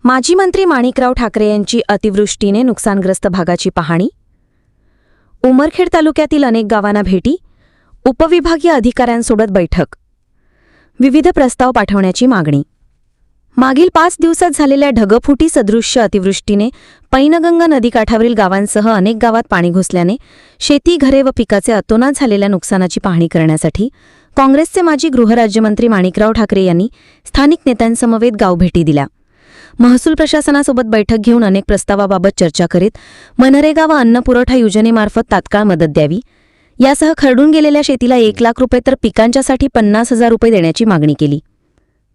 माजी मंत्री माणिकराव ठाकरे यांची अतिवृष्टीने नुकसानग्रस्त भागाची पाहणी, उमरखेड तालुक्यातील अनेक गावांना भेटी, उपविभागीय अधिकाऱ्यांसोबत बैठक, विविध प्रस्ताव पाठवण्याची मागणी। मागील 5 दिवसात झालेल्या ढगफुटी सदृश्य अतिवृष्टीने पैनगंगा नदीकाठावरील गावांसह अनेक गावात पाणी घुसल्याने शेती, घरे व पिकाचे अतोनात झालेल्या नुकसानाची पाहणी करण्यासाठी काँग्रेसचे माजी गृहराज्यमंत्री माणिकराव ठाकरे यांनी स्थानिक नेत्यांसमवेत गावभेटी दिल्या। महसूल प्रशासनासोबत बैठक घेऊन अनेक प्रस्तावाबाबत चर्चा करीत मनरेगा व अन्न पुरवठा योजनेमार्फत तात्काळ मदत द्यावी, यासह खरडून गेलेल्या शेतीला 1 लाख रुपये तर पिकांच्यासाठी 50,000 रुपये देण्याची मागणी केली।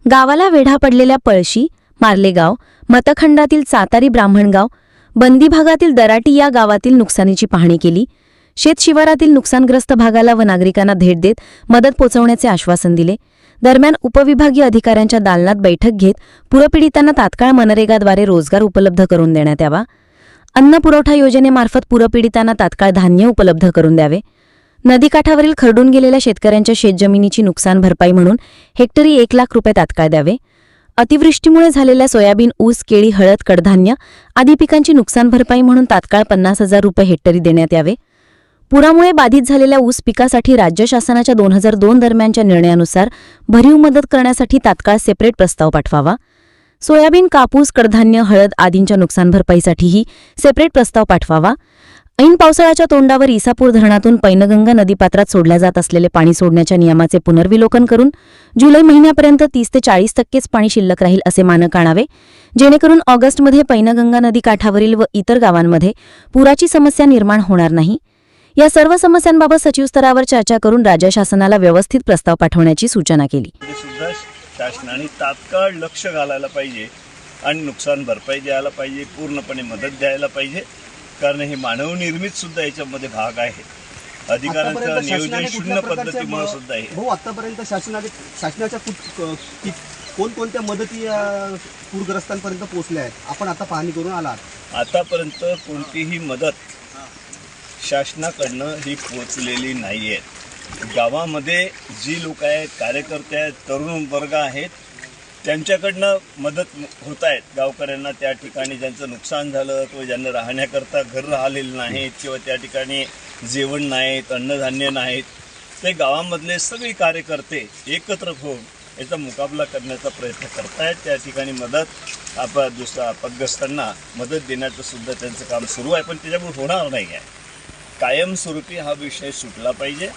गावाला वेढा पडलेल्या पळशी, मार्लेगाव मतखंडातील चातारी ब्राह्मणगाव, बंदी भागातील दराटी या गावातील नुकसानीची पाहणी केली। शेत शिवारातील नुकसानग्रस्त भागाला व नागरिकांना भेट देत मदत पोहोचवण्याचे आश्वासन दिले। दरम्यान उपविभागीय अधिकाऱ्यांच्या दालनात बैठक घेत पूरपीडितांना तात्काळ मनरेगाद्वारे रोजगार उपलब्ध करून देण्यात यावा, अन्न पुरवठा योजनेमार्फत पूरपीडितांना तात्काळ धान्य उपलब्ध करून द्यावे, नदीकाठावरील खरडून गेलेल्या शेतकऱ्यांच्या शेतजमिनीची नुकसान भरपाई म्हणून हेक्टरी 1 लाख रुपये तात्काळ द्यावे, अतिवृष्टीमुळे झालेल्या सोयाबीन, ऊस, केळी, हळद, कडधान्य आदी पिकांची नुकसान भरपाई म्हणून तात्काळ 50,000 रुपये हेक्टरी देण्यात यावे, पुरामुळे बाधित झालेल्या ऊस पिकासाठी राज्य शासनाच्या 2002 दरम्यानच्या निर्णयानुसार भरीव मदत करण्यासाठी तात्काळ सेपरेट प्रस्ताव पाठवावा, सोयाबीन, कापूस, कडधान्य, हळद आदींच्या नुकसान भरपाईसाठीही सेपरेट प्रस्ताव पाठवावा, ऐन पावसाळ्याच्या तोंडावर इसापूर धरणातून पैनगंगा नदीपात्रात सोडल्या जात असलेले पाणी सोडण्याच्या नियमाचे पुनर्विलोकन करून जुलै महिन्यापर्यंत 30 ते 40% पाणी शिल्लक राहील असे मानक आणावे, जेणेकरून ऑगस्टमध्ये पैनगंगा नदीकाठावरील व इतर गावांमध्ये पुराची समस्या निर्माण होणार नाही। या सर्व समस्यांबाबत सचिव स्तरावर चर्चा करून राज्य शासनाला व्यवस्थित प्रस्ताव पाठवण्याची सूचना केली। सुद्धा शासनाने तात्काळ लक्ष घालायला पाहिजे आणि नुकसान भरपाई द्यायला पाहिजे, पूर्णपणे मदत द्यायला पाहिजे, कारण हे मानवनिर्मित सुद्धा याच्यामध्ये भाग आहे। अधिकाऱ्यांचं नियोजन शून्य पद्धतीमुळे सुद्धा आहे। हो, आतापर्यंत शासनाच्या कोणकोणत्या मदती पूरग्रस्तांपर्यंत पोहोचल्या आहेत, आपण आता पाहणी करून आलात? आतापर्यंत कोणतीही मदत शासनाकडनं ही पोहोचलेली नाही आहे। गावामध्ये जी लोक आहेत, कार्यकर्ते आहेत, तरुण वर्ग आहेत, त्यांच्याकडनं मदत होत आहेत गावकऱ्यांना। त्या ठिकाणी ज्यांचं नुकसान झालं किंवा ज्यांना राहण्याकरता घर राहिलेलं नाहीत किंवा त्या ठिकाणी जेवण नाहीत, अन्नधान्य नाहीत, ते गावामधले सगळे कार्यकर्ते एकत्र होऊन याचा मुकाबला करण्याचा प्रयत्न करतायत। त्या ठिकाणी मदत आपत्ग्रस्तांना मदत देण्याचं सुद्धा त्यांचं काम सुरू आहे, पण त्याच्यामुळे होणार नाही आहे। कायमस्वरूपी हा विषय सुटला पाहिजे।